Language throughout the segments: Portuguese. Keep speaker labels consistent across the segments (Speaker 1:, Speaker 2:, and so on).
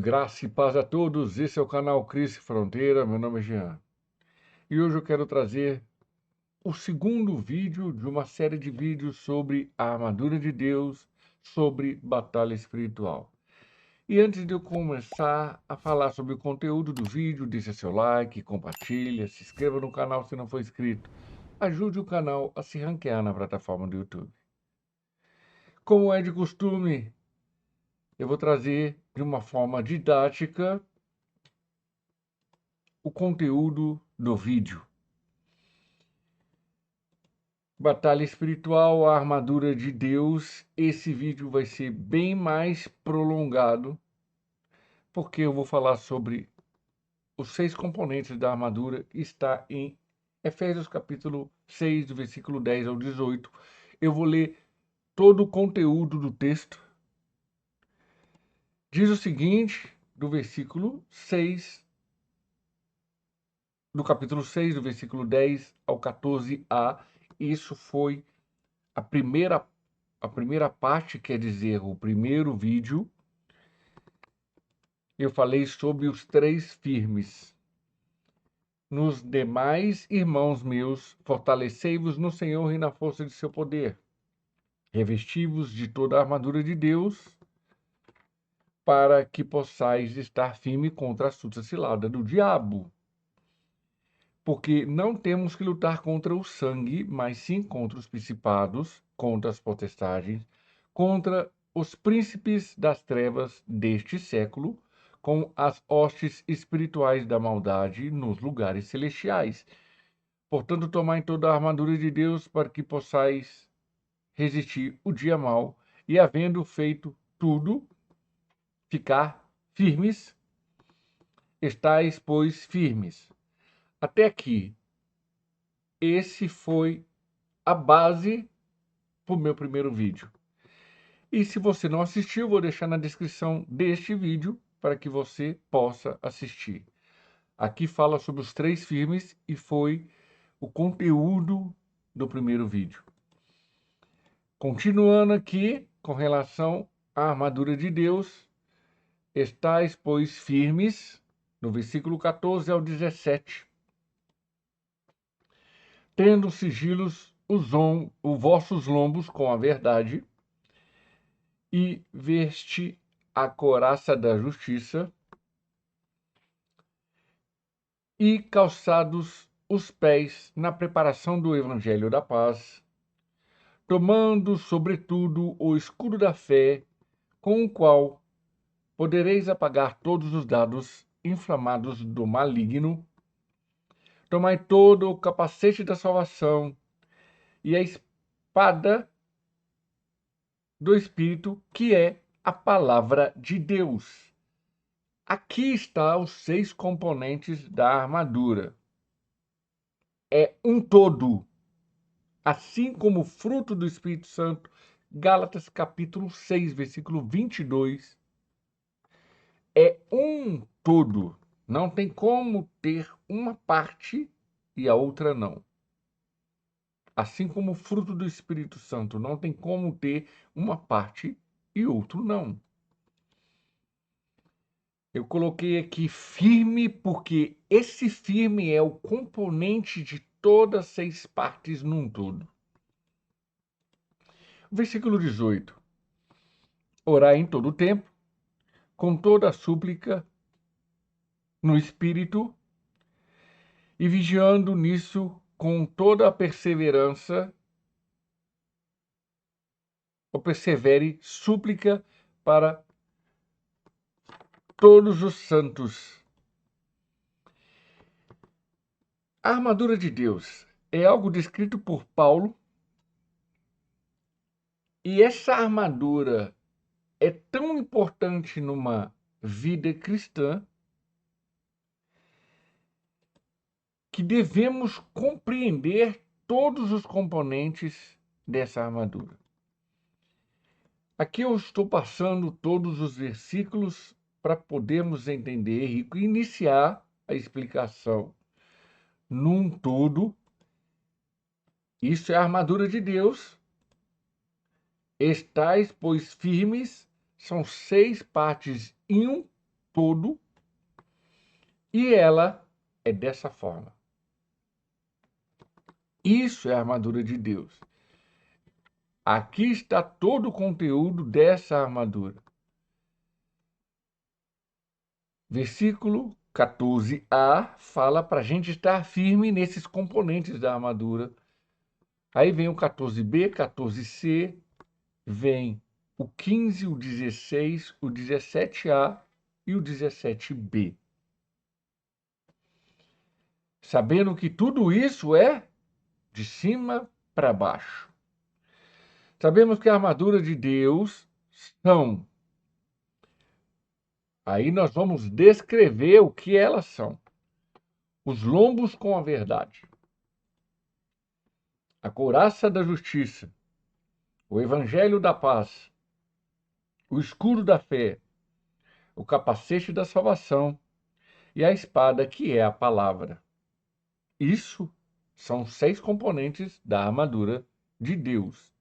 Speaker 1: Graça e paz a todos, esse é o canal Cris Fronteira, meu nome é Jean. E hoje eu quero trazer o segundo vídeo de uma série de vídeos sobre a armadura de Deus, sobre batalha espiritual. E antes de eu começar a falar sobre o conteúdo do vídeo, deixa seu like, compartilha, se inscreva no canal se não for inscrito. Ajude o canal a se ranquear na plataforma do YouTube. Como é de costume, eu vou trazer de uma forma didática o conteúdo do vídeo. Batalha espiritual, a armadura de Deus. Esse vídeo vai ser bem mais prolongado, porque eu vou falar sobre os 6 componentes da armadura. Está em Efésios capítulo 6, do versículo 10 ao 18. Eu vou ler todo o conteúdo do texto. Diz o seguinte, do versículo 6, do capítulo 6, do versículo 10 ao 14a. Isso foi a primeira parte, quer dizer, o primeiro vídeo. Eu falei sobre os 3 firmes. Nos demais, irmãos meus, fortalecei-vos no Senhor e na força de seu poder. Revesti-vos de toda a armadura de Deus, para que possais estar firme contra a astuta cilada do diabo. Porque não temos que lutar contra o sangue, mas sim contra os principados, contra as potestades, contra os príncipes das trevas deste século, com as hostes espirituais da maldade nos lugares celestiais. Portanto, tomai toda a armadura de Deus para que possais resistir o dia mau e, havendo feito tudo, ficar firmes. Estais, pois, firmes. Até aqui, esse foi a base para o meu primeiro vídeo. E se você não assistiu, vou deixar na descrição deste vídeo para que você possa assistir. Aqui fala sobre os 3 firmes e foi o conteúdo do primeiro vídeo. Continuando aqui com relação à armadura de Deus, estais, pois, firmes, no versículo 14 ao 17. Tendo sigilos os vossos lombos com a verdade, e veste a couraça da justiça, e calçados os pés na preparação do evangelho da paz, tomando sobretudo o escudo da fé, com o qual podereis apagar todos os dardos inflamados do maligno. Tomai todo o capacete da salvação e a espada do Espírito, que é a palavra de Deus. Aqui está os 6 componentes da armadura. É um todo. Assim como o fruto do Espírito Santo, Gálatas capítulo 6, versículo 22, é um todo. Não tem como ter uma parte e a outra não. Assim como o fruto do Espírito Santo não tem como ter uma parte e outro não. Eu coloquei aqui firme porque esse firme é o componente de todas as 6 partes num todo. Versículo 18. Orai em todo o tempo, com toda a súplica no Espírito, e vigiando nisso com toda a perseverança, ou persevere, súplica para todos os santos. A armadura de Deus é algo descrito por Paulo, e essa armadura é tão importante numa vida cristã que devemos compreender todos os componentes dessa armadura. Aqui eu estou passando todos os versículos para podermos entender e iniciar a explicação num todo. Isso é a armadura de Deus. Estais, pois, firmes, são 6 partes em um todo, e ela é dessa forma. Isso é a armadura de Deus. Aqui está todo o conteúdo dessa armadura. Versículo 14a fala para a gente estar firme nesses componentes da armadura. Aí vem o 14b, 14c, vem o 15, o 16, o 17a e o 17b. Sabendo que tudo isso é de cima para baixo. Sabemos que a armadura de Deus são. Aí nós vamos descrever o que elas são. Os lombos com a verdade, a couraça da justiça, o evangelho da paz, o escudo da fé, o capacete da salvação e a espada, que é a palavra. Isso são 6 componentes da armadura de Deus.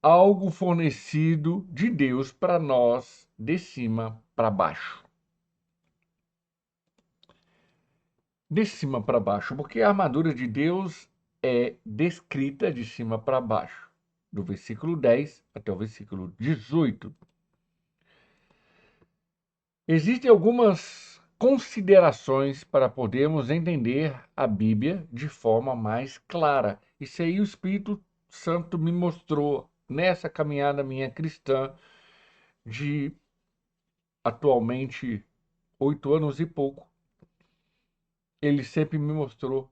Speaker 1: Algo fornecido de Deus para nós de cima para baixo. De cima para baixo, porque a armadura de Deus é descrita de cima para baixo, do versículo 10 até o versículo 18. Existem algumas considerações para podermos entender a Bíblia de forma mais clara. Isso aí o Espírito Santo me mostrou nessa caminhada minha cristã de atualmente 8 anos e pouco. Ele sempre me mostrou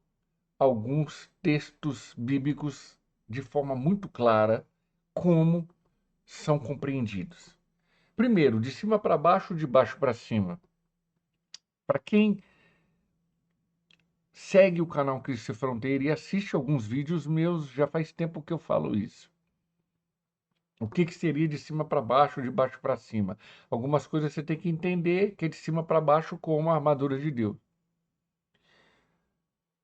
Speaker 1: alguns textos bíblicos de forma muito clara como são compreendidos. Primeiro, de cima para baixo, de baixo para cima. Para quem segue o canal Cristo Sem Fronteira e assiste alguns vídeos meus, já faz tempo que eu falo isso. O que seria de cima para baixo, de baixo para cima? Algumas coisas você tem que entender que é de cima para baixo como a armadura de Deus.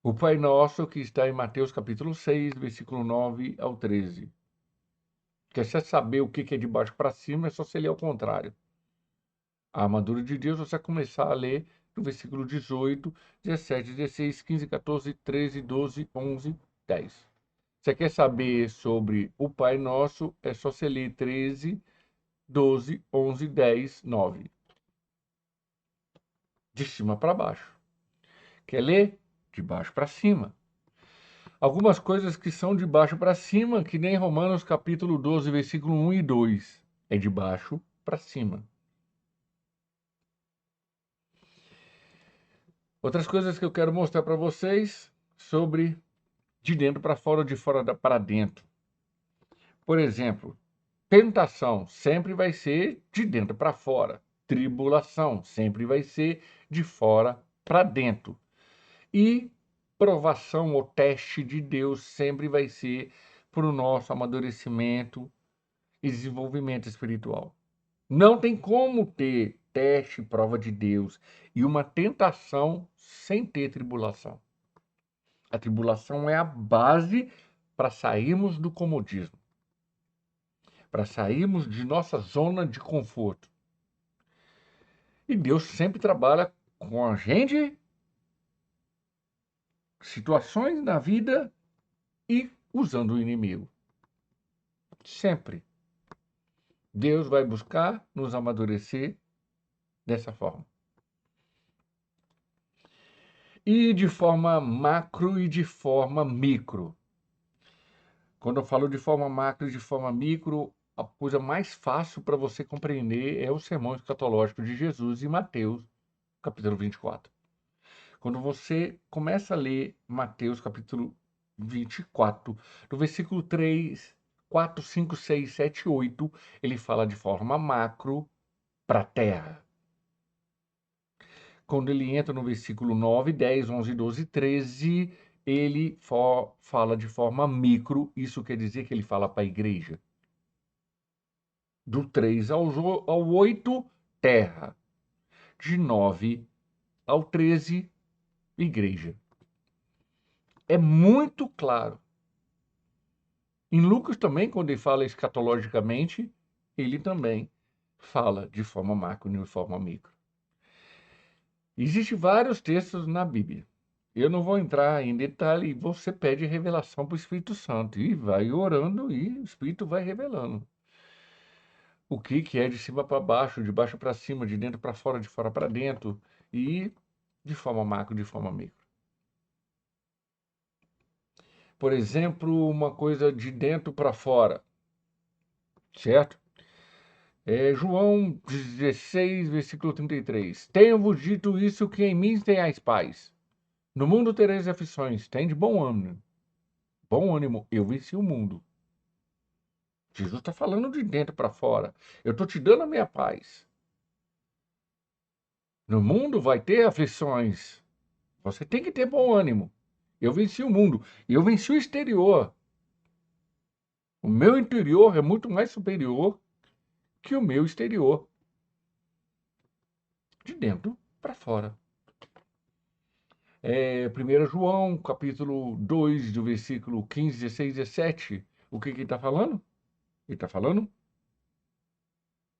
Speaker 1: O Pai Nosso, que está em Mateus capítulo 6, versículo 9 ao 13. Quer você saber o que é de baixo para cima, é só você ler ao contrário. A armadura de Deus, você vai começar a ler no versículo 18, 17, 16, 15, 14, 13, 12, 11, 10. Você quer saber sobre o Pai Nosso, é só você ler 13, 12, 11, 10, 9. De cima para baixo. Quer ler? De baixo para cima. Algumas coisas que são de baixo para cima, que nem Romanos capítulo 12, versículo 1 e 2. É de baixo para cima. Outras coisas que eu quero mostrar para vocês sobre de dentro para fora ou de fora para dentro. Por exemplo, tentação sempre vai ser de dentro para fora. Tribulação sempre vai ser de fora para dentro. E provação ou teste de Deus sempre vai ser para o nosso amadurecimento e desenvolvimento espiritual. Não tem como ter teste, prova de Deus e uma tentação sem ter tribulação. A tribulação é a base para sairmos do comodismo, para sairmos de nossa zona de conforto. E Deus sempre trabalha com a gente, situações na vida e usando o inimigo. Sempre. Deus vai buscar nos amadurecer dessa forma. E de forma macro e de forma micro. Quando eu falo de forma macro e de forma micro, a coisa mais fácil para você compreender é o sermão escatológico de Jesus em Mateus, capítulo 24. Quando você começa a ler Mateus, capítulo 24, do versículo 3, 4, 5, 6, 7, 8, ele fala de forma macro para a terra. Quando ele entra no versículo 9, 10, 11, 12, 13, ele fala de forma micro, isso quer dizer que ele fala para a igreja. Do 3 ao 8, terra. De 9 ao 13, igreja. É muito claro. Em Lucas também, quando ele fala escatologicamente, ele também fala de forma macro e de forma micro. Existem vários textos na Bíblia. Eu não vou entrar em detalhe, você pede revelação para o Espírito Santo e vai orando e o Espírito vai revelando. O que é de cima para baixo, de baixo para cima, de dentro para fora, de fora para dentro e de forma macro, de forma micro. Por exemplo, uma coisa de dentro para fora, certo? João 16, versículo 33. Tenho-vos dito isso, que em mim tenhais paz. No mundo tereis aflições, tende bom ânimo. Bom ânimo, eu venci o mundo. Jesus está falando de dentro para fora. Eu estou te dando a minha paz. No mundo vai ter aflições. Você tem que ter bom ânimo. Eu venci o mundo. E eu venci o exterior. O meu interior é muito mais superior que o meu exterior. De dentro para fora. 1 João, capítulo 2, do versículo 15, 16, 17. O que ele está falando? Ele está falando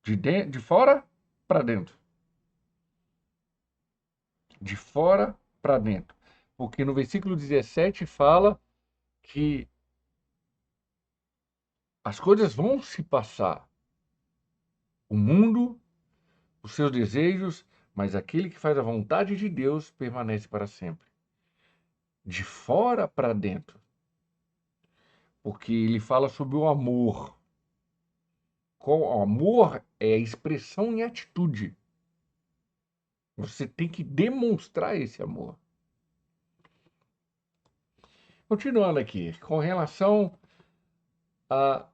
Speaker 1: de fora para dentro. De fora para dentro. Porque no versículo 17 fala que as coisas vão se passar. O mundo, os seus desejos, mas aquele que faz a vontade de Deus permanece para sempre. De fora para dentro. Porque ele fala sobre o amor. O amor é a expressão em atitude. Você tem que demonstrar esse amor. Continuando aqui, com relação a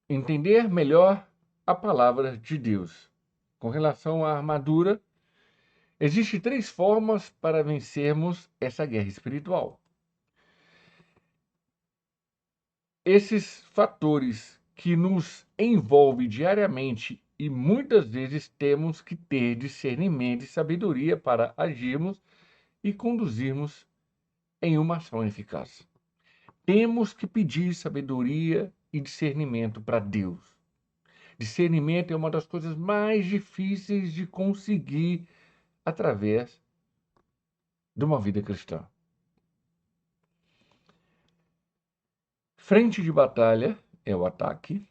Speaker 1: entender melhor a palavra de Deus. Com relação à armadura, existem 3 formas para vencermos essa guerra espiritual. Esses fatores que nos envolvem diariamente e muitas vezes temos que ter discernimento e sabedoria para agirmos e conduzirmos em uma ação eficaz. Temos que pedir sabedoria e discernimento para Deus. Discernimento é uma das coisas mais difíceis de conseguir através de uma vida cristã. Frente de batalha é o ataque,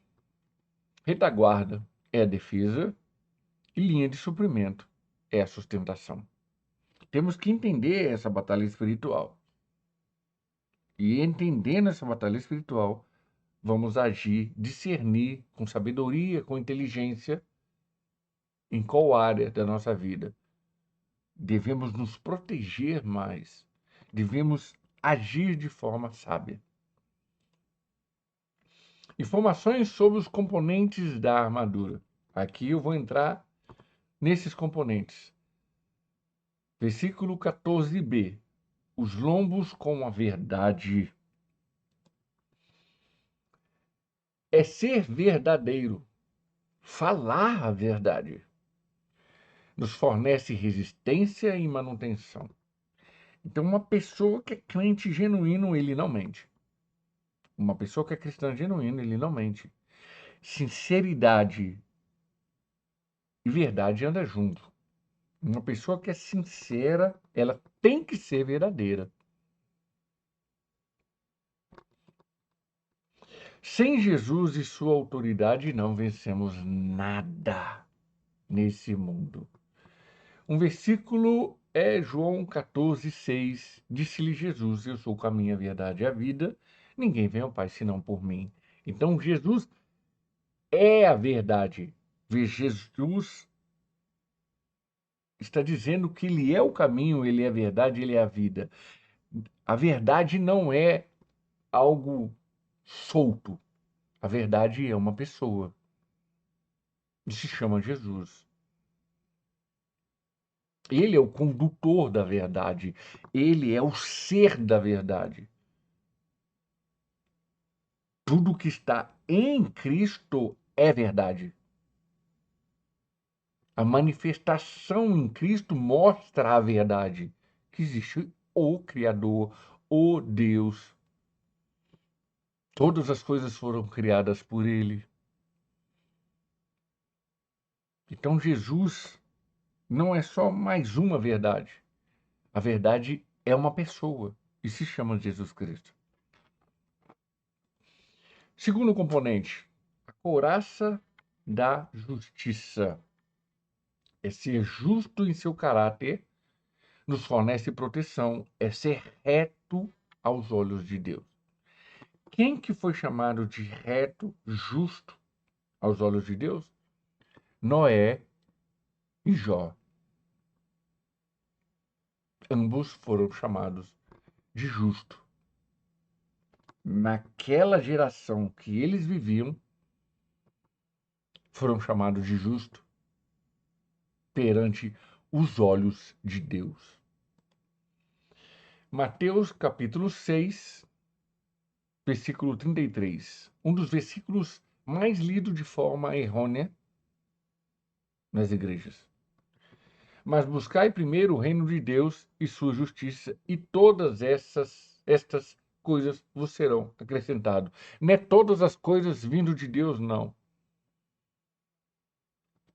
Speaker 1: retaguarda é a defesa e linha de suprimento é a sustentação. Temos que entender essa batalha espiritual. E entendendo essa batalha espiritual, vamos agir, discernir com sabedoria, com inteligência, em qual área da nossa vida devemos nos proteger mais, devemos agir de forma sábia. Informações sobre os componentes da armadura. Aqui eu vou entrar nesses componentes. Versículo 14b. Os lombos com a verdade. É ser verdadeiro, falar a verdade. Nos fornece resistência e manutenção. Então, uma pessoa que é crente genuíno, ele não mente. Uma pessoa que é cristã genuína, ele não mente. Sinceridade e verdade andam junto. Uma pessoa que é sincera, ela tem que ser verdadeira. Sem Jesus e sua autoridade, não vencemos nada nesse mundo. Um versículo é João 14,6. Disse-lhe Jesus: Eu sou o caminho, a verdade e a vida. Ninguém vem ao Pai senão por mim. Então, Jesus é a verdade. Jesus está dizendo que ele é o caminho, ele é a verdade, ele é a vida. A verdade não é algo solto. A verdade é uma pessoa. E se chama Jesus. Ele é o condutor da verdade. Ele é o ser da verdade. Tudo que está em Cristo é verdade. A manifestação em Cristo mostra a verdade. Que existe o Criador, o Deus. Todas as coisas foram criadas por Ele. Então Jesus não é só mais uma verdade. A verdade é uma pessoa e se chama Jesus Cristo. Segundo componente, a couraça da justiça. É ser justo em seu caráter, nos fornece proteção, é ser reto aos olhos de Deus. Quem que foi chamado de reto, justo aos olhos de Deus? Noé e Jó. Ambos foram chamados de justo. Naquela geração que eles viviam, foram chamados de justo perante os olhos de Deus. Mateus capítulo 6, versículo 33. Um dos versículos mais lidos de forma errônea nas igrejas. Mas buscai primeiro o reino de Deus e sua justiça, e todas estas coisas vos serão acrescentadas. Não é todas as coisas vindo de Deus, não.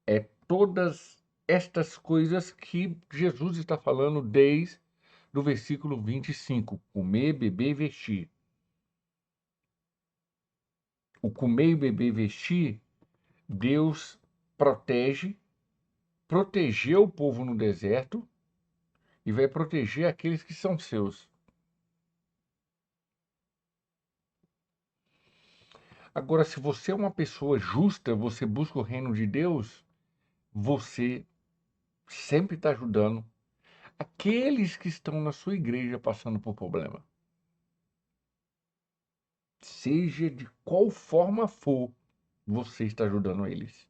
Speaker 1: É todas estas coisas que Jesus está falando desde o versículo 25. Comer, beber e vestir. O comer, beber e vestir, Deus protegeu o povo no deserto e vai proteger aqueles que são seus. Agora, se você é uma pessoa justa, você busca o reino de Deus, você sempre está ajudando aqueles que estão na sua igreja passando por problema. Seja de qual forma for, você está ajudando eles.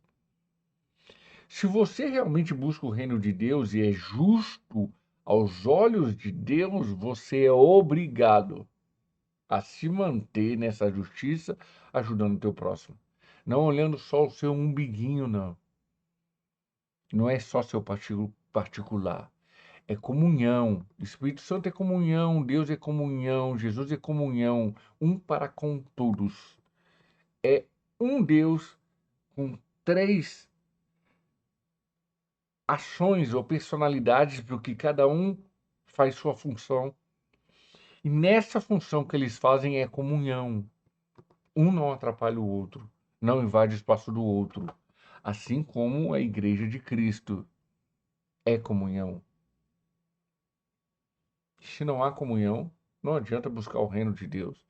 Speaker 1: Se você realmente busca o reino de Deus e é justo aos olhos de Deus, você é obrigado a se manter nessa justiça, ajudando o teu próximo. Não olhando só o seu umbiguinho, não. Não é só seu particular. É comunhão. O Espírito Santo é comunhão, Deus é comunhão, Jesus é comunhão, um para com todos. É um Deus com três ações ou personalidades, porque cada um faz sua função. E nessa função que eles fazem é comunhão. Um não atrapalha o outro, não invade o espaço do outro. Assim como a igreja de Cristo é comunhão. Se não há comunhão, não adianta buscar o reino de Deus,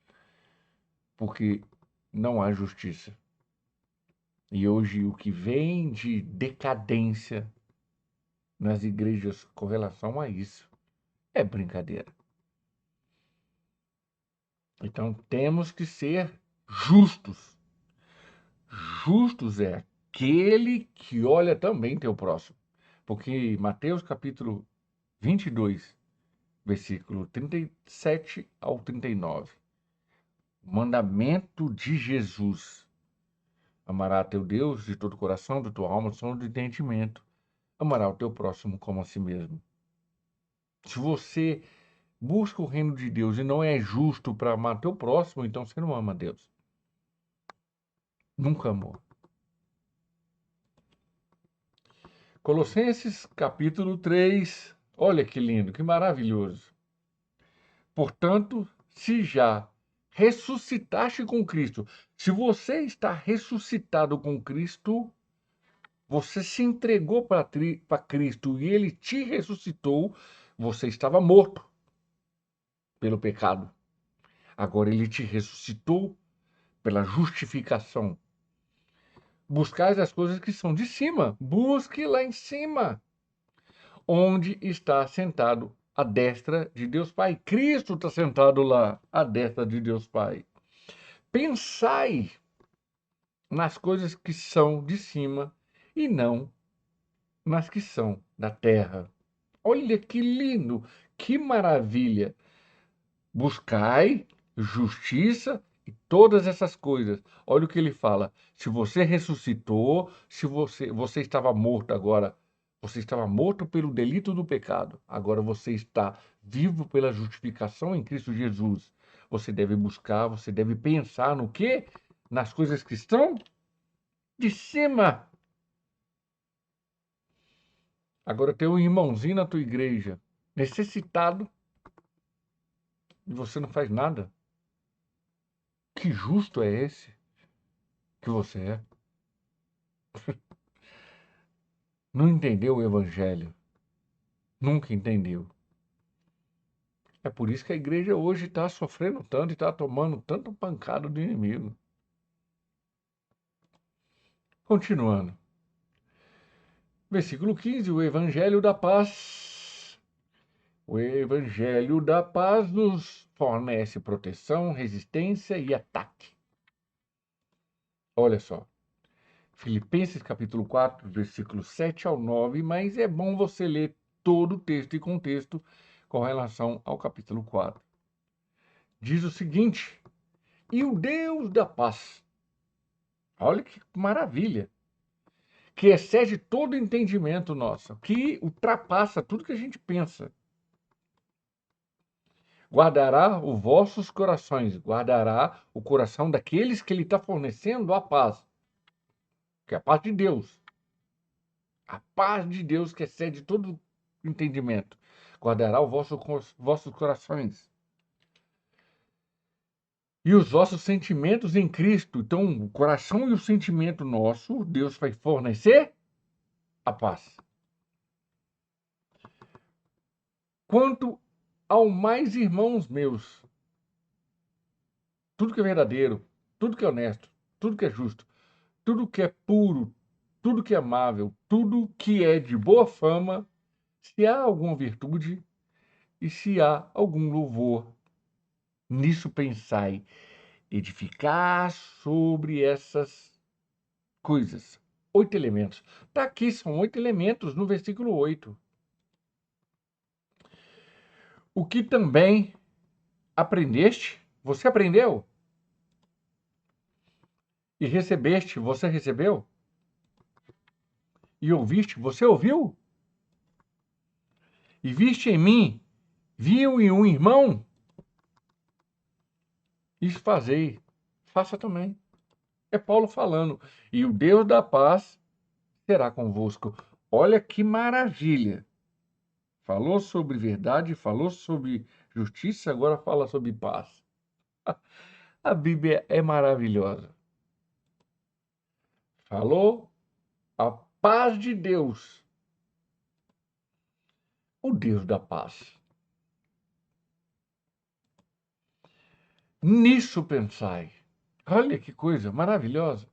Speaker 1: porque não há justiça. E hoje o que vem de decadência nas igrejas com relação a isso é brincadeira. Então temos que ser justos. Justos é aquele que olha também teu próximo. Porque Mateus capítulo 22, versículo 37 ao 39. Mandamento de Jesus. Amará teu Deus de todo o coração, de tua alma, de todo o entendimento. Amará o teu próximo como a si mesmo. Se você busca o reino de Deus e não é justo para amar teu próximo, então você não ama Deus. Nunca amou. Colossenses capítulo 3. Olha que lindo, que maravilhoso. Portanto, se já ressuscitaste com Cristo, se você está ressuscitado com Cristo, você se entregou para Cristo e ele te ressuscitou, você estava morto pelo pecado. Agora ele te ressuscitou pela justificação. Buscais as coisas que são de cima. Busque lá em cima, onde está sentado à destra de Deus Pai. Cristo está sentado lá, à destra de Deus Pai. Pensai nas coisas que são de cima e não nas que são da terra. Olha que lindo, que maravilha. Buscai justiça e todas essas coisas. Olha o que ele fala. Se você ressuscitou, se você estava morto agora, você estava morto pelo delito do pecado. Agora você está vivo pela justificação em Cristo Jesus. Você deve buscar, você deve pensar no quê? Nas coisas que estão de cima. Agora tem um irmãozinho na tua igreja, necessitado, e você não faz nada. Que justo é esse que você é? Não entendeu o evangelho. Nunca entendeu. É por isso que a igreja hoje está sofrendo tanto e está tomando tanta pancada do inimigo. Continuando. Versículo 15, o evangelho da paz. O evangelho da paz nos fornece proteção, resistência e ataque. Olha só. Filipenses capítulo 4, versículos 7 ao 9, mas é bom você ler todo o texto e contexto com relação ao capítulo 4. Diz o seguinte: e o Deus da paz, olha que maravilha, que excede todo entendimento nosso, que ultrapassa tudo que a gente pensa, guardará os vossos corações, guardará o coração daqueles que ele está fornecendo a paz, que é a paz de Deus. A paz de Deus que excede todo entendimento, guardará os vossos corações e os vossos sentimentos em Cristo. Então, o coração e o sentimento nosso, Deus vai fornecer a paz. Quanto ao mais, irmãos meus, tudo que é verdadeiro, tudo que é honesto, tudo que é justo, tudo que é puro, tudo que é amável, tudo que é de boa fama, se há alguma virtude e se há algum louvor, nisso pensai. Edificar sobre essas coisas. 8 elementos. Está aqui, são 8 elementos no versículo 8. O que também aprendeste, você aprendeu? E recebeste, você recebeu? E ouviste, você ouviu? E viste em mim, viu em um irmão? Isso fazei, faça também. É Paulo falando. E o Deus da paz será convosco. Olha que maravilha. Falou sobre verdade, falou sobre justiça, agora fala sobre paz. A Bíblia é maravilhosa. Falou a paz de Deus, o Deus da paz. Nisso pensai. Olha que coisa maravilhosa.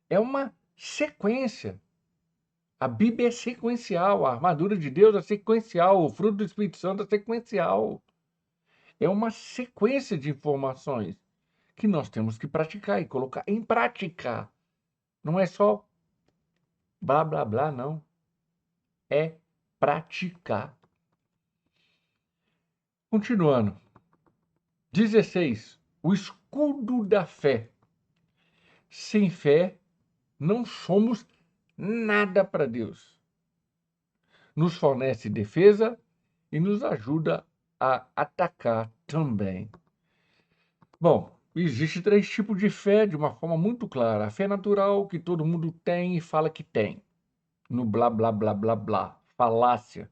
Speaker 1: É uma sequência. A Bíblia é sequencial, a armadura de Deus é sequencial, o fruto do Espírito Santo é sequencial. É uma sequência de informações que nós temos que praticar e colocar em prática. Não é só blá, blá, blá, não. É praticar. Continuando. 16. O escudo da fé. Sem fé, não somos nada para Deus. Nos fornece defesa e nos ajuda a atacar também. Bom, existe 3 tipos de fé de uma forma muito clara. A fé natural, que todo mundo tem e fala que tem. No blá, blá, blá, blá, blá. Falácia.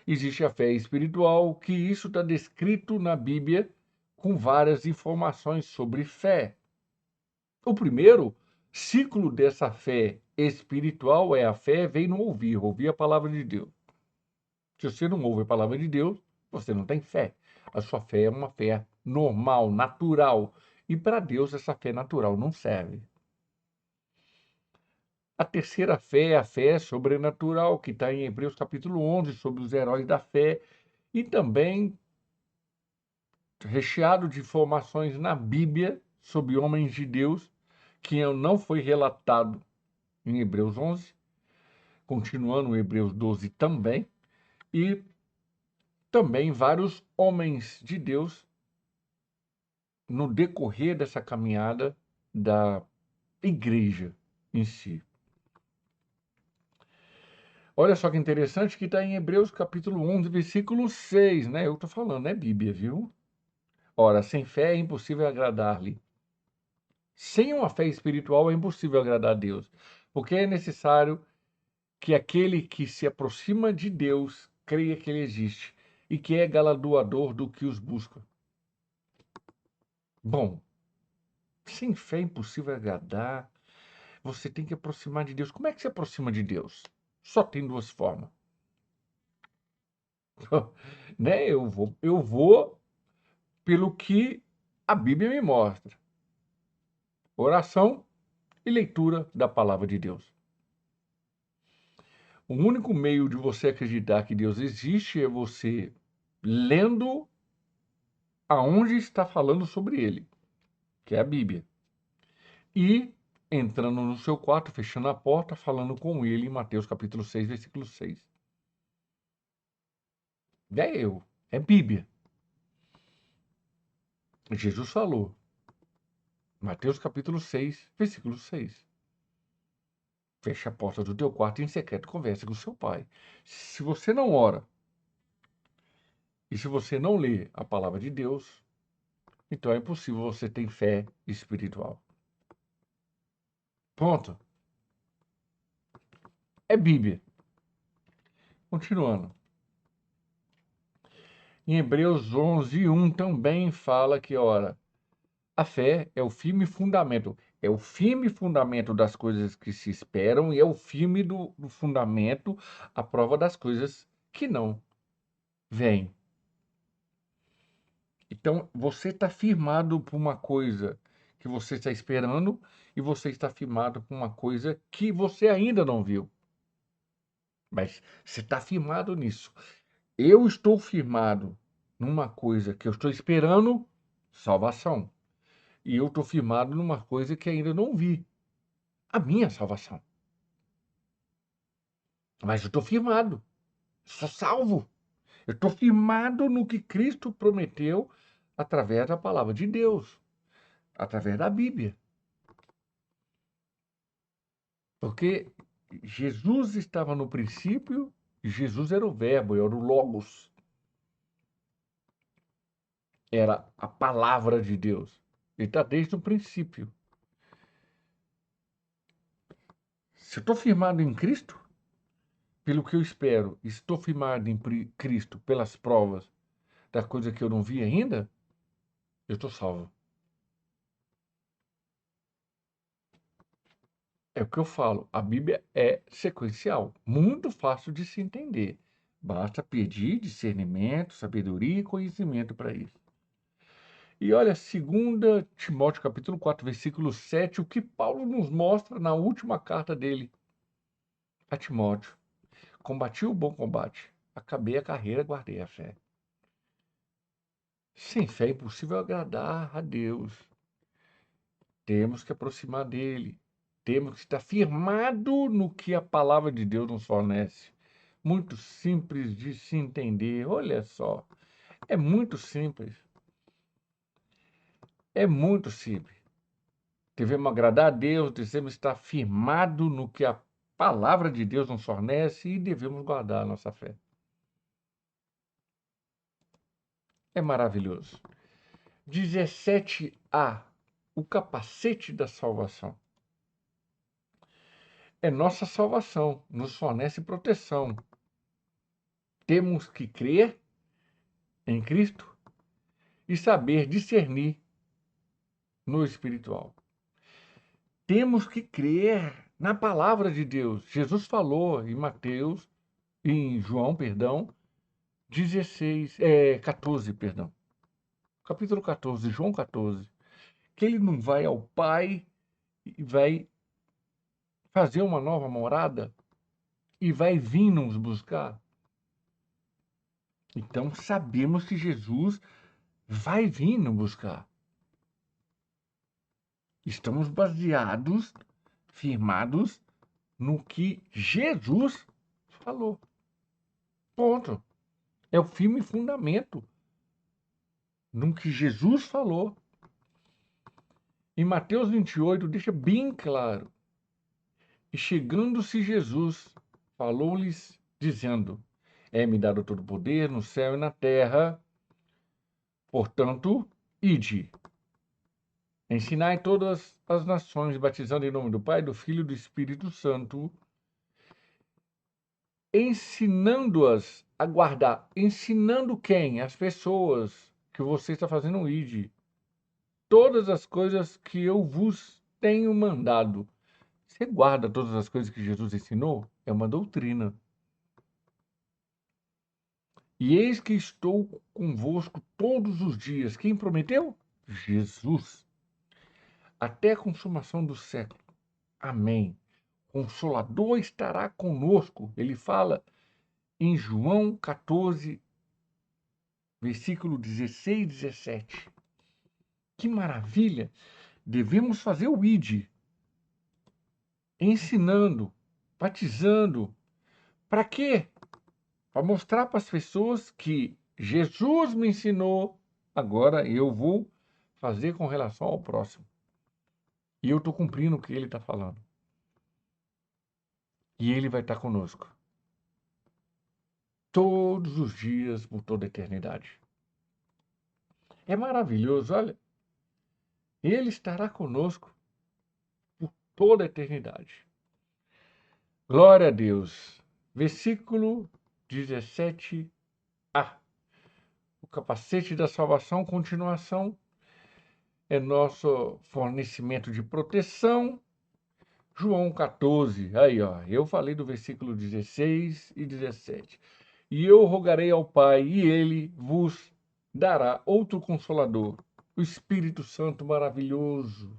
Speaker 1: Existe a fé espiritual, que isso está descrito na Bíblia com várias informações sobre fé. O primeiro ciclo dessa fé espiritual é a fé vem no ouvir, ouvir a palavra de Deus. Se você não ouve a palavra de Deus, você não tem fé. A sua fé é uma fé normal, natural. E para Deus essa fé natural não serve. A terceira fé é a fé sobrenatural, que está em Hebreus capítulo 11, sobre os heróis da fé. E também recheado de informações na Bíblia sobre homens de Deus, que não foi relatado em Hebreus 11, continuando em Hebreus 12 também, e também vários homens de Deus no decorrer dessa caminhada da igreja em si. Olha só que interessante que está em Hebreus capítulo 11, versículo 6, né? Eu estou falando, é Bíblia, viu? Ora, sem fé é impossível agradar-lhe. Sem uma fé espiritual é impossível agradar a Deus, porque é necessário que aquele que se aproxima de Deus creia que ele existe e que é galardoador do que os busca. Bom, sem fé é impossível agradar. Você tem que aproximar de Deus. Como é que se aproxima de Deus? Só tem duas formas. Né? Eu vou pelo que a Bíblia me mostra. Oração e leitura da palavra de Deus. O único meio de você acreditar que Deus existe é você lendo aonde está falando sobre ele, que é a Bíblia. E entrando no seu quarto, fechando a porta, falando com ele em Mateus capítulo 6, versículo 6. É Bíblia. Jesus falou. Mateus capítulo 6, versículo 6. Fecha a porta do teu quarto e em secreto conversa com o seu pai. Se você não ora e se você não lê a palavra de Deus, então é impossível você ter fé espiritual. Ponto. É Bíblia. Continuando. Em Hebreus 11, 1 também fala que, ora, a fé é o firme fundamento. É o firme fundamento das coisas que se esperam e é o firme do fundamento, a prova das coisas que não vêm. Então, você está firmado por uma coisa que você está esperando e você está firmado por uma coisa que você ainda não viu. Mas você está firmado nisso. Eu estou firmado numa coisa que eu estou esperando, salvação. E eu estou firmado numa coisa que ainda não vi, a minha salvação. Mas eu estou firmado, sou salvo. Eu estou firmado no que Cristo prometeu através da palavra de Deus, através da Bíblia. Porque Jesus estava no princípio, Jesus era o verbo, era o Logos. Era a palavra de Deus. Ele está desde o princípio. Se eu estou firmado em Cristo, pelo que eu espero, estou firmado em Cristo pelas provas da coisa que eu não vi ainda, eu estou salvo. É o que eu falo, a Bíblia é sequencial, muito fácil de se entender. Basta pedir discernimento, sabedoria e conhecimento para isso. E olha, 2 Timóteo capítulo 4, versículo 7, o que Paulo nos mostra na última carta dele a Timóteo. Combati o bom combate, acabei a carreira, guardei a fé. Sem fé é impossível agradar a Deus. Temos que aproximar dele. Temos que estar firmado no que a palavra de Deus nos fornece. Muito simples de se entender. Olha só, é muito simples. É muito simples. Devemos agradar a Deus, devemos estar firmado no que a palavra de Deus nos fornece e devemos guardar a nossa fé. É maravilhoso. 17a, o capacete da salvação. É nossa salvação, nos fornece proteção. Temos que crer em Cristo e saber discernir no espiritual. Temos que crer na palavra de Deus. Jesus falou em João, 14, capítulo 14, João 14, que ele não vai ao Pai e vai fazer uma nova morada e vai vir nos buscar. Então sabemos que Jesus vai vir nos buscar. Estamos baseados, firmados no que Jesus falou. Ponto. É o firme fundamento no que Jesus falou. Em Mateus 28, deixa bem claro. E chegando-se Jesus, falou-lhes, dizendo: É-me dado todo o poder no céu e na terra. Portanto, ide. Ensinai todas as nações, batizando em nome do Pai, do Filho e do Espírito Santo, ensinando-as a guardar. Ensinando quem? As pessoas que você está fazendo um ID. Todas as coisas que eu vos tenho mandado. Você guarda todas as coisas que Jesus ensinou? É uma doutrina. E eis que estou convosco todos os dias. Quem prometeu? Jesus. Até a consumação do século. Amém. Consolador estará conosco. Ele fala em João 14, versículo 16 e 17. Que maravilha! Devemos fazer o ID, ensinando, batizando. Para quê? Para mostrar para as pessoas que Jesus me ensinou, agora eu vou fazer com relação ao próximo. E eu estou cumprindo o que ele está falando. E ele vai estar conosco. Todos os dias, por toda a eternidade. É maravilhoso, olha. Ele estará conosco por toda a eternidade. Glória a Deus. Versículo 17a. O capacete da salvação, continuação, é nosso fornecimento de proteção. João 14, aí ó, eu falei do versículo 16 e 17. E eu rogarei ao Pai, e ele vos dará outro Consolador, o Espírito Santo maravilhoso,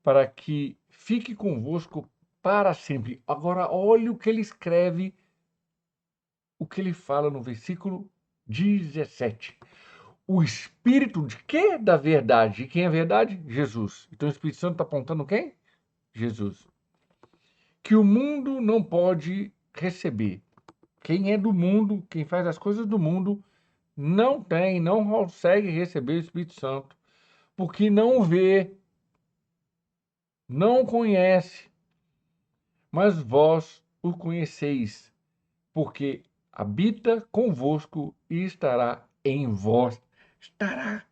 Speaker 1: para que fique convosco para sempre. Agora, olha o que ele escreve, o que ele fala no versículo 17. O Espírito de quê? Da verdade. E quem é a verdade? Jesus. Então o Espírito Santo está apontando quem? Jesus. Que o mundo não pode receber. Quem é do mundo, quem faz as coisas do mundo, não consegue receber o Espírito Santo, porque não vê, não conhece, mas vós o conheceis, porque habita convosco e estará em vós. Estará.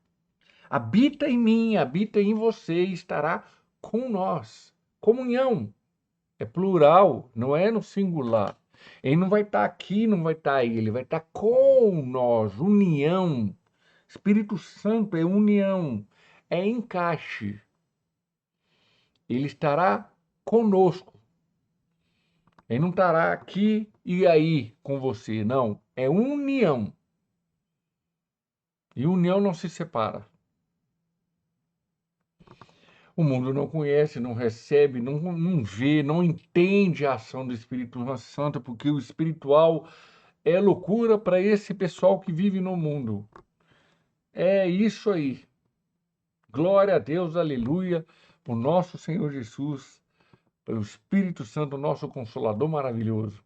Speaker 1: Habita em mim, habita em você, estará com nós. Comunhão. É plural, não é no singular. Ele não vai estar aqui, não vai estar aí, ele vai estar com nós, união. Espírito Santo é união, é encaixe. Ele estará conosco. Ele não estará aqui e aí com você, não. É união. E união não se separa. O mundo não conhece, não recebe, não vê, não entende a ação do Espírito Santo, porque o espiritual é loucura para esse pessoal que vive no mundo. É isso aí. Glória a Deus, aleluia, por nosso Senhor Jesus, pelo Espírito Santo, nosso Consolador maravilhoso.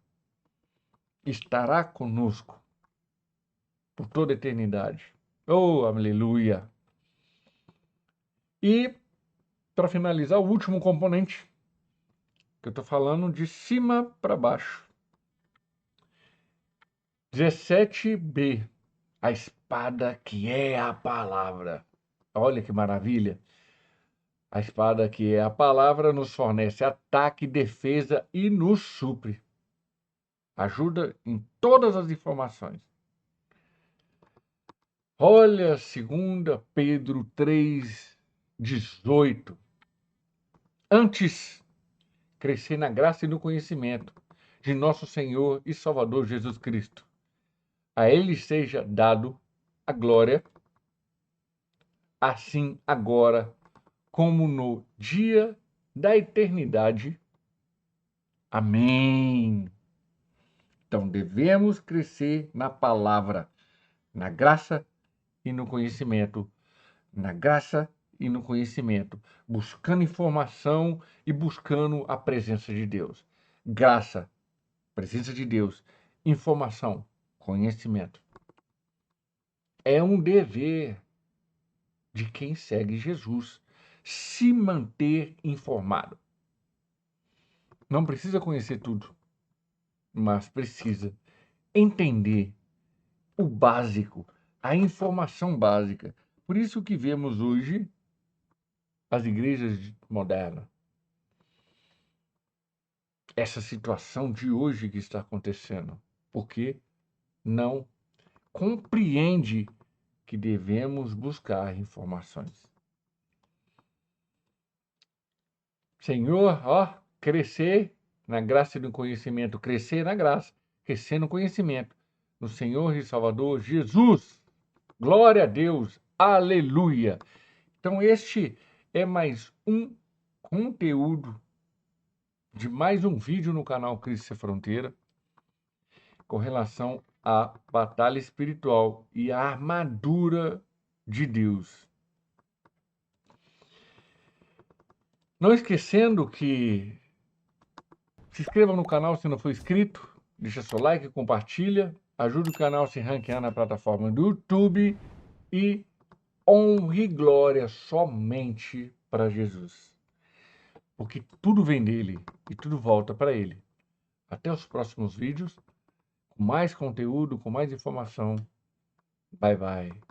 Speaker 1: Estará conosco por toda a eternidade. Oh, aleluia. E, para finalizar, o último componente, que eu estou falando de cima para baixo. 17b. A espada que é a palavra. Olha que maravilha. A espada que é a palavra nos fornece ataque, defesa e nos supre. Ajuda em todas as informações. Olha, 2 Pedro 3:18. Antes, crescer na graça e no conhecimento de nosso Senhor e Salvador Jesus Cristo. A Ele seja dado a glória, assim agora como no dia da eternidade. Amém. Então devemos crescer na palavra, na graça e no conhecimento. Na graça e no conhecimento, buscando informação e buscando a presença de Deus. Graça, presença de Deus, informação, conhecimento. É um dever de quem segue Jesus se manter informado. Não precisa conhecer tudo, mas precisa entender o básico, a informação básica. Por isso que vemos hoje as igrejas modernas. essa situação de hoje que está acontecendo, porque não compreende que devemos buscar informações. Senhor, ó, crescer na graça e no conhecimento, crescer na graça, crescer no conhecimento, no Senhor e Salvador Jesus. Glória a Deus, aleluia. Então este é mais um conteúdo de mais um vídeo no canal Cristo Sem Fronteira com relação à batalha espiritual e à armadura de Deus. Não esquecendo que se inscreva no canal se não for inscrito, deixa seu like, compartilha, ajude o canal a se ranquear na plataforma do YouTube e honre e glória somente para Jesus. Porque tudo vem dele e tudo volta para ele. Até os próximos vídeos, com mais conteúdo, com mais informação. Bye, bye.